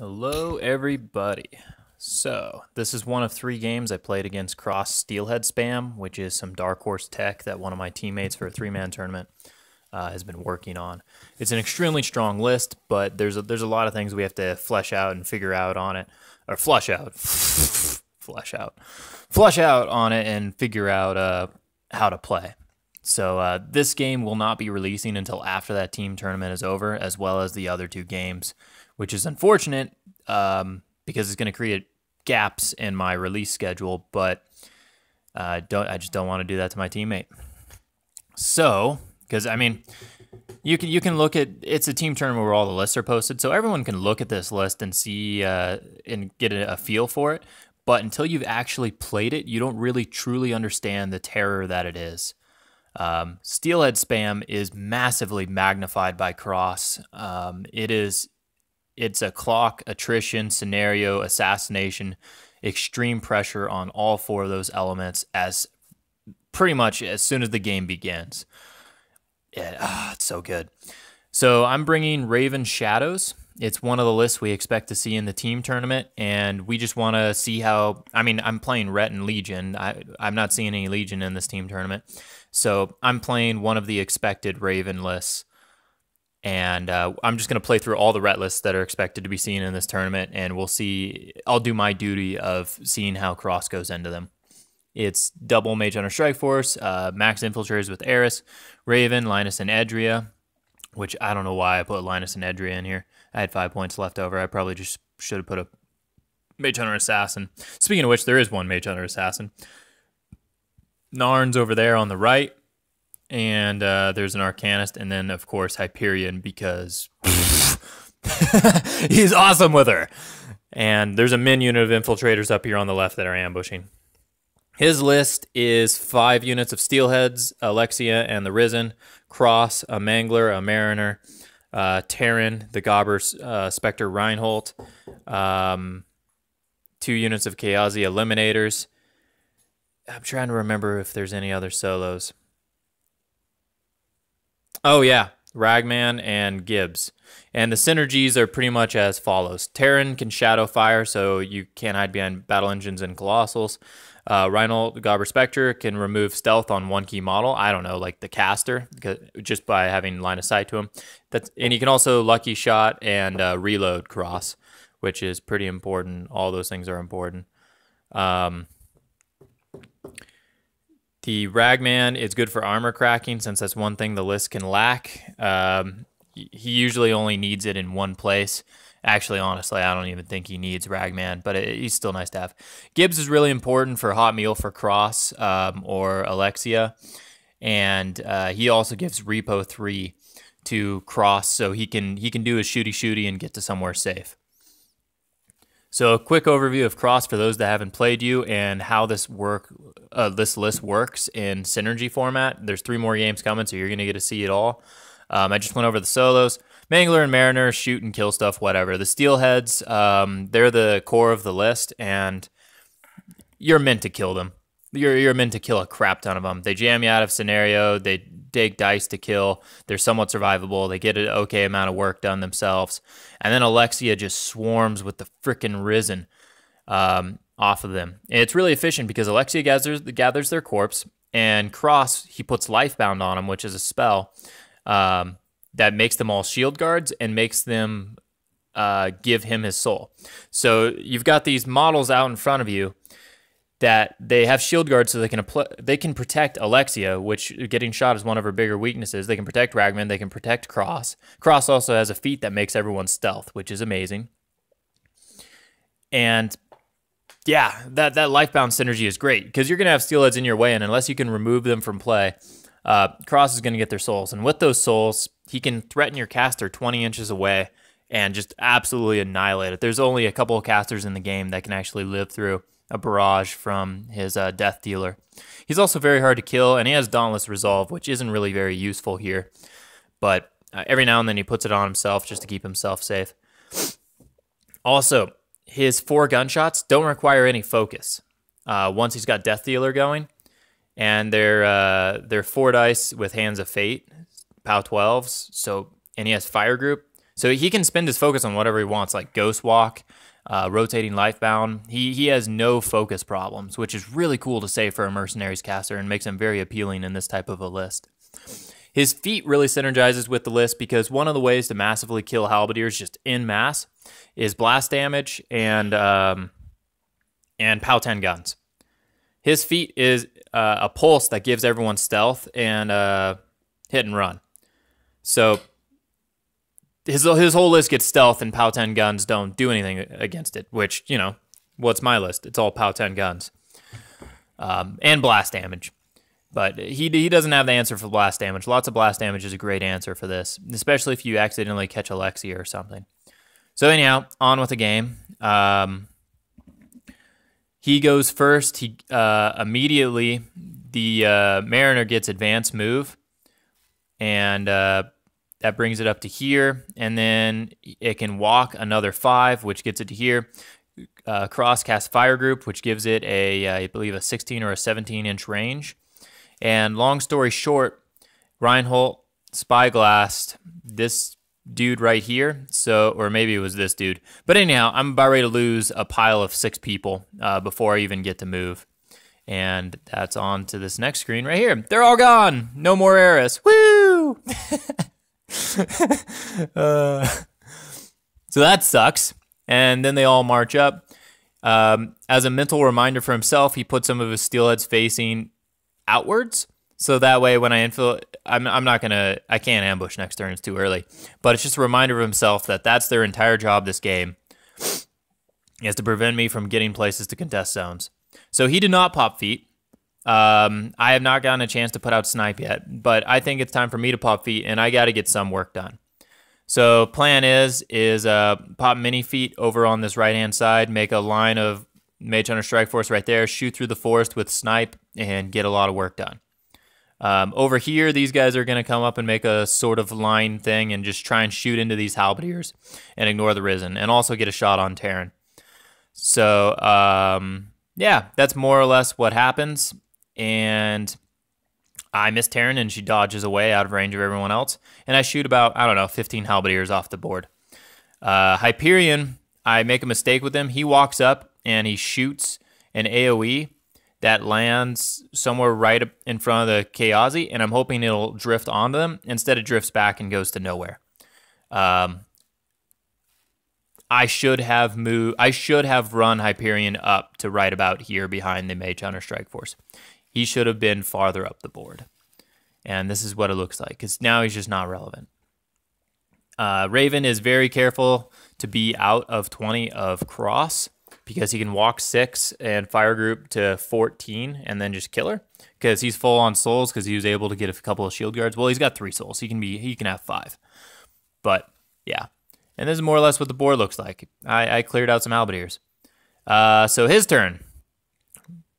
Hello, everybody. So, this is one of 3 games I played against Crosse Steelhead Spam, which is some Dark Horse tech that one of my teammates for a 3-man tournament has been working on. It's an extremely strong list, but there's a lot of things we have to flesh out and figure out on it, or flush out, flush out on it and figure out how to play. So this game will not be releasing until after that team tournament is over, as well as the other 2 games, which is unfortunate because it's going to create gaps in my release schedule, but I just don't want to do that to my teammate. So, because I mean, you can look at, it's a team tournament where all the lists are posted, so everyone can look at this list and see and get a feel for it. But until you've actually played it, you don't really truly understand the terror that it is. Steelhead Spam is massively magnified by Crosse. It's a clock, attrition, scenario, assassination, extreme pressure on all 4 of those elements as pretty much as soon as the game begins. It's so good. So I'm bringing Ravyn Shadows. It's one of the lists we expect to see in the team tournament, and we just want to see how, I mean, I'm playing Ret and Legion. I'm not seeing any Legion in this team tournament. So I'm playing one of the expected Ravyn lists. And I'm just going to play through all the Ret lists that are expected to be seen in this tournament, and we'll see. I'll do my duty of seeing how Crosse goes into them. It's double Mage Hunter Strike Force, max Infiltrators with eiryss, Ravyn, Linus, and Edria, which I don't know why I put Linus and Edria in here. I had 5 points left over. I probably just should have put a Mage Hunter Assassin. Speaking of which, there is one Mage Hunter Assassin. Narn's over there on the right. And there's an Arcanist, and then, of course, Hyperion, because he's awesome with her. And there's a min unit of Infiltrators up here on the left that are ambushing. His list is 5 units of Steelheads, Alexia and the Risen, Crosse, a Mangler, a Mariner, Taryn, the Gobber Spectre Reinholt, 2 units of Kayazay Eliminators. I'm trying to remember if there's any other solos. Oh, yeah, Ragman and Gibbs. And the synergies are pretty much as follows. Taryn can shadow fire, so you can't hide behind battle engines and colossals. Reinholt, the Gobber Spectre, can remove stealth on 1 key model. I don't know, like the caster, just by having line of sight to him. And you can also lucky shot and reload Crosse, which is pretty important. All those things are important. The Ragman is good for armor cracking, since that's one thing the list can lack. He usually only needs it in one place. Actually, honestly, I don't even think he needs Ragman, but he's still nice to have. Gibbs is really important for hot meal for Crosse or Alexia, and he also gives Repo 3 to Crosse, so he can do his shooty and get to somewhere safe. So a quick overview of Crosse for those that haven't played you and how this list works in synergy format. There's 3 more games coming, so you're going to get to see it all. I just went over the solos. Mangler and Mariner, shoot and kill stuff, whatever. The Steelheads, they're the core of the list, and you're meant to kill them. You're meant to kill a crap ton of them. They jam you out of scenario. They take dice to kill. They're somewhat survivable. They get an okay amount of work done themselves. And then Alexia just swarms with the frickin' Risen off of them. And it's really efficient because Alexia gathers their corpse, and Crosse, he puts Lifebound on them, which is a spell that makes them all shield guards and makes them give him his soul. So you've got these models out in front of you that they have shield guards, so they can protect Alexia, which getting shot is one of her bigger weaknesses. They can protect Ragman, they can protect Crosse. Crosse also has a feat that makes everyone stealth, which is amazing. And yeah, that Lifebound synergy is great, because you're going to have Steelheads in your way, and unless you can remove them from play, Crosse is going to get their souls. And with those souls, he can threaten your caster 20 inches away and just absolutely annihilate it. There's only a couple of casters in the game that can actually live through a barrage from his death dealer. He's also very hard to kill, and he has Dauntless Resolve, which isn't really very useful here. But every now and then he puts it on himself just to keep himself safe. Also, his 4 gunshots don't require any focus once he's got Death Dealer going. And they're 4 dice with Hands of Fate, POW 12s. So, and he has Fire Group. So he can spend his focus on whatever he wants, like Ghost Walk, rotating Lifebound. He has no focus problems, which is really cool to say for a Mercenaries caster and makes him very appealing in this type of a list. His feat really synergizes with the list because one of the ways to massively kill Halberdiers just en masse is blast damage and POW 10 guns. His feat is a pulse that gives everyone stealth and hit and run. So his whole list gets stealth and POW 10 guns don't do anything against it, which, you know, what's my list? It's all POW 10 guns and blast damage. But he doesn't have the answer for blast damage. Lots of blast damage is a great answer for this, especially if you accidentally catch Alexia or something. So anyhow, on with the game. He goes first. He immediately, the Mariner gets advanced move, and that brings it up to here. And then it can walk another 5, which gets it to here. Crosse casts Fire Group, which gives it I believe a 16 or a 17-inch range. And long story short, Reinholt spyglassed this dude right here. So, or maybe it was this dude. But anyhow, I'm about ready to lose a pile of 6 people before I even get to move. And that's on to this next screen right here. They're all gone. No more eiryss. Woo! So that sucks. And then they all march up. As a mental reminder for himself, he put some of his Steelheads facing outwards, so that way when I I can't ambush next turn, it's too early, but it's just a reminder of himself that that's their entire job this game, is to prevent me from getting places to contest zones. So he did not pop feet. I have not gotten a chance to put out snipe yet, but I think it's time for me to pop feet, and I got to get some work done. So plan is pop mini feet over on this right hand side, make a line of Mage Hunter Strike Force right there, shoot through the forest with snipe, and get a lot of work done. Over here, these guys are going to come up and make a sort of line thing and just try and shoot into these Halberdiers and ignore the Risen, and also get a shot on Taryn. So, yeah, that's more or less what happens, and I miss Taryn, and she dodges away out of range of everyone else, and I shoot about, I don't know, 15 Halberdiers off the board. Hyperion, I make a mistake with him. He walks up, and he shoots an AoE that lands somewhere right in front of the Kayazay, and I'm hoping it'll drift onto them. Instead, it drifts back and goes to nowhere. I should have run Hyperion up to right about here behind the Mage Hunter Strike Force. He should have been farther up the board. And this is what it looks like, because now he's just not relevant. Ravyn is very careful to be out of 20 of Crosse, because he can walk 6 and fire group to 14 and then just kill her, because he's full on souls, because he was able to get a couple of shield guards. Well, he's got 3 souls. He can have 5. But yeah, and this is more or less what the board looks like. I cleared out some Halberdiers. So his turn.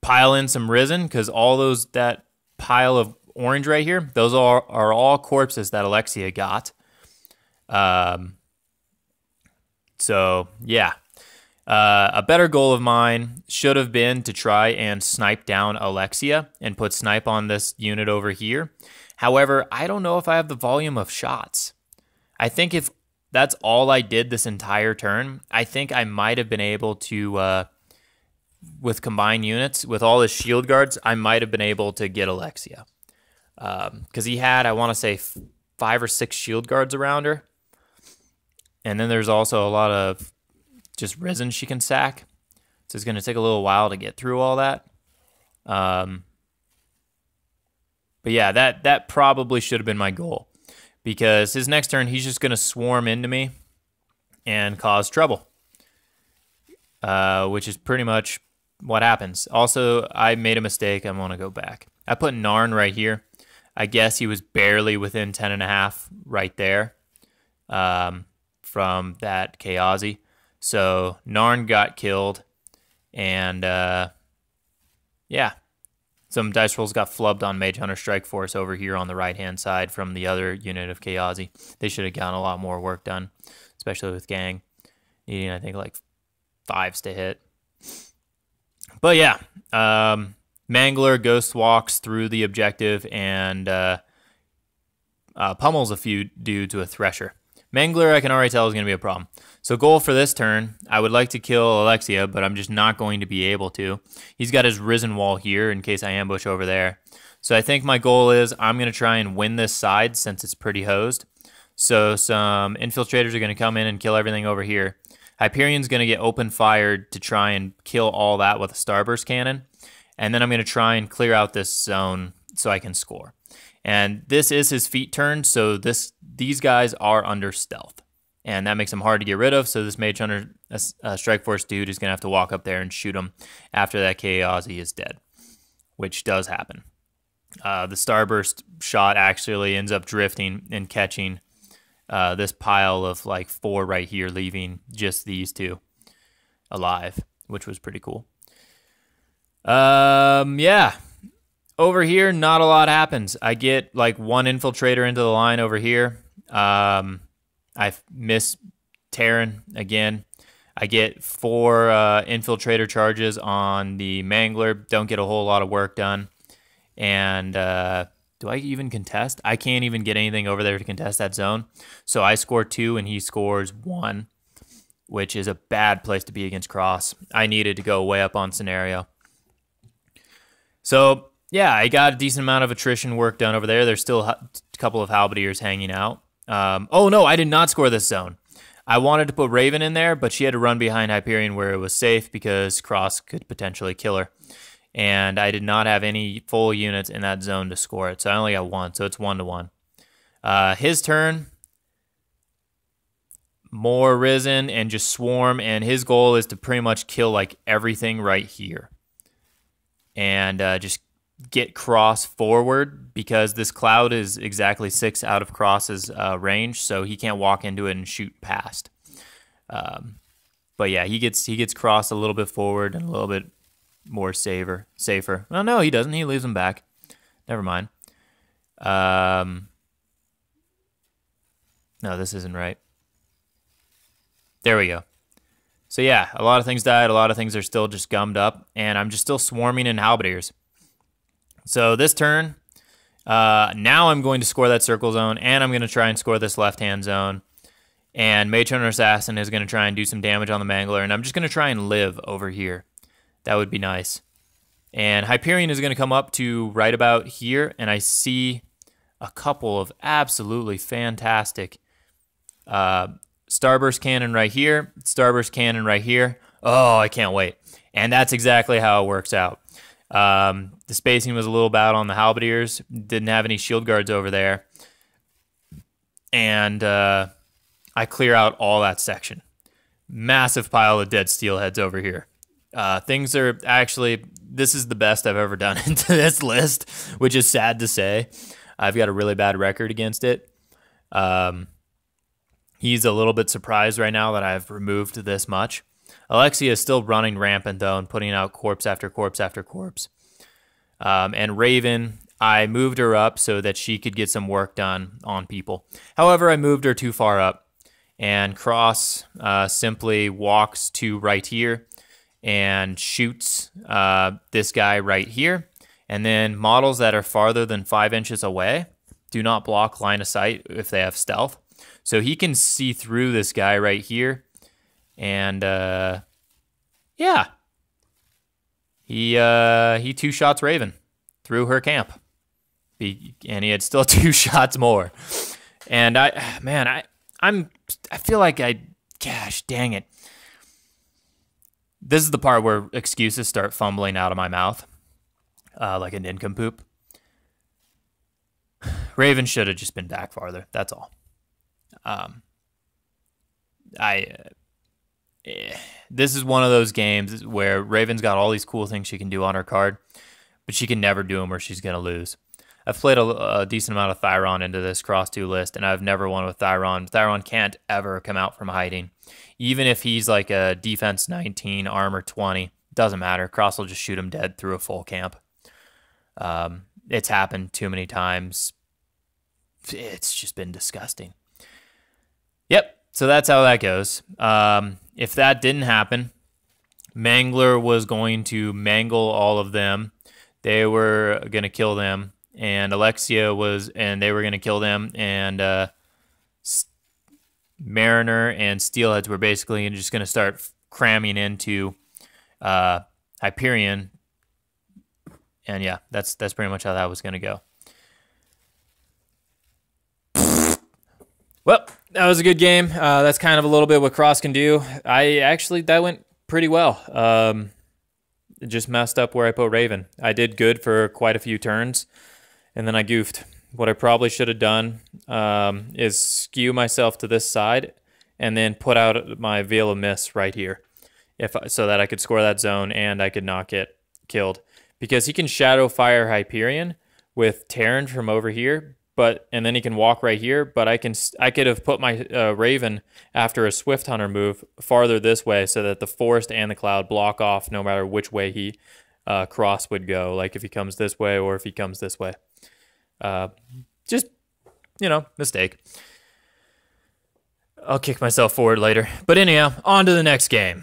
Pile in some Risen, because all that pile of orange right here, those are all corpses that Alexia got. So yeah. A better goal of mine should have been to try and snipe down Alexia and put snipe on this unit over here. However, I don't know if I have the volume of shots. I think if that's all I did this entire turn, I think I might have been able to, with combined units, with all his shield guards, I might have been able to get Alexia. Because he had, I want to say, 5 or 6 shield guards around her. And then there's also a lot of just Risen she can sack. So it's going to take a little while to get through all that. But yeah, that probably should have been my goal. Because his next turn, he's just going to swarm into me and cause trouble. Which is pretty much what happens. Also, I made a mistake. I'm going to go back. I put Narn right here. I guess he was barely within 10.5 right there from that Kayazay. So Narn got killed, and yeah, some dice rolls got flubbed on Mage Hunter Strike Force over here on the right-hand side from the other unit of Kayazay. They should have gotten a lot more work done, especially with Gang, needing, I think, like 5s to hit. But yeah, Mangler ghost walks through the objective and pummels a few dudes with Thresher. Mangler, I can already tell, is going to be a problem. So goal for this turn, I would like to kill Alexia, but I'm just not going to be able to. He's got his Risen Wall here in case I ambush over there. So I think my goal is I'm going to try and win this side since it's pretty hosed. So some Infiltrators are going to come in and kill everything over here. Hyperion's going to get open fired to try and kill all that with a Starburst Cannon. And then I'm going to try and clear out this zone so I can score. And this is his feet turn, so these guys are under stealth. And that makes them hard to get rid of, so this Mage Hunter Strike Force dude is going to have to walk up there and shoot him after that Kayazay is dead, which does happen. The Starburst shot actually ends up drifting and catching this pile of like 4 right here, leaving just these 2 alive, which was pretty cool. Yeah. Over here, not a lot happens. I get like 1 Infiltrator into the line over here. I miss Taryn again. I get 4 Infiltrator charges on the Mangler. Don't get a whole lot of work done. And do I even contest? I can't even get anything over there to contest that zone. So I score 2 and he scores 1, which is a bad place to be against Crosse. I needed to go way up on scenario. So yeah, I got a decent amount of attrition work done over there. There's still a couple of halberdiers hanging out. Oh no, I did not score this zone. I wanted to put Ravyn in there, but she had to run behind Hyperion where it was safe because Crosse could potentially kill her. And I did not have any full units in that zone to score it, so I only got 1, so it's 1-1. His turn, more Risen and just swarm, and his goal is to pretty much kill like everything right here. And just get Crosse forward because this cloud is exactly 6 out of Crosse's range, so he can't walk into it and shoot past. But yeah, he gets Crosse a little bit forward and a little bit more safer. Well, no, he doesn't. He leaves him back. Never mind. No, this isn't right. There we go. So yeah, a lot of things died. A lot of things are still just gummed up, and I'm just still swarming in halberdiers. So this turn, now I'm going to score that circle zone, and I'm going to try and score this left-hand zone. And Mage Hunter Assassin is going to try and do some damage on the Mangler, and I'm just going to try and live over here. That would be nice. And Hyperion is going to come up to right about here, and I see a couple of absolutely fantastic Starburst Cannon right here, Starburst Cannon right here. Oh, I can't wait. And that's exactly how it works out. The spacing was a little bad on the halberdiers. Didn't have any shield guards over there. And I clear out all that section. Massive pile of dead Steelheads over here. Things are actually, this is the best I've ever done into this list, which is sad to say. I've got a really bad record against it. He's a little bit surprised right now that I've removed this much. Alexia is still running rampant, though, and putting out corpse after corpse after corpse. And Ravyn, I moved her up so that she could get some work done on people. However, I moved her too far up. And Crosse simply walks to right here and shoots this guy right here. And then models that are farther than 5 inches away do not block line of sight if they have stealth. So he can see through this guy right here. And yeah, he 2 shots Ravyn through her camp. And he had still 2 shots more. And I feel like gosh dang it. This is the part where excuses start fumbling out of my mouth, like a nincompoop. Ravyn should have just been back farther. That's all. This is one of those games where Ravyn's got all these cool things she can do on her card, but she can never do them or she's going to lose. I've played a decent amount of Thyron into this Crosse 2 list, and I've never won with Thyron. Thyron can't ever come out from hiding. Even if he's like a defense 19, armor 20, doesn't matter. Crosse will just shoot him dead through a full camp. It's happened too many times. It's just been disgusting. Yep, so that's how that goes. If that didn't happen, Mangler was going to mangle all of them. They were going to kill them. And Alexia was, and they were going to kill them. And Mariner and Steelheads were basically just going to start cramming into Hyperion. And yeah, that's pretty much how that was going to go. Well, that was a good game. That's kind of a little bit what Crosse can do. That went pretty well. Just messed up where I put Ravyn. I did good for quite a few turns, and then I goofed. What I probably should have done is skew myself to this side and then put out my Veil of Mist right here so that I could score that zone and I could not get killed. Because he can Shadow Fire Hyperion with Taryn from over here, and then he can walk right here, but I could have put my Ravyn after a Swift Hunter move farther this way so that the Forest and the Cloud block off no matter which way he Crosse would go, like if he comes this way or if he comes this way. Just, mistake. I'll kick myself forward later. But anyhow, on to the next game.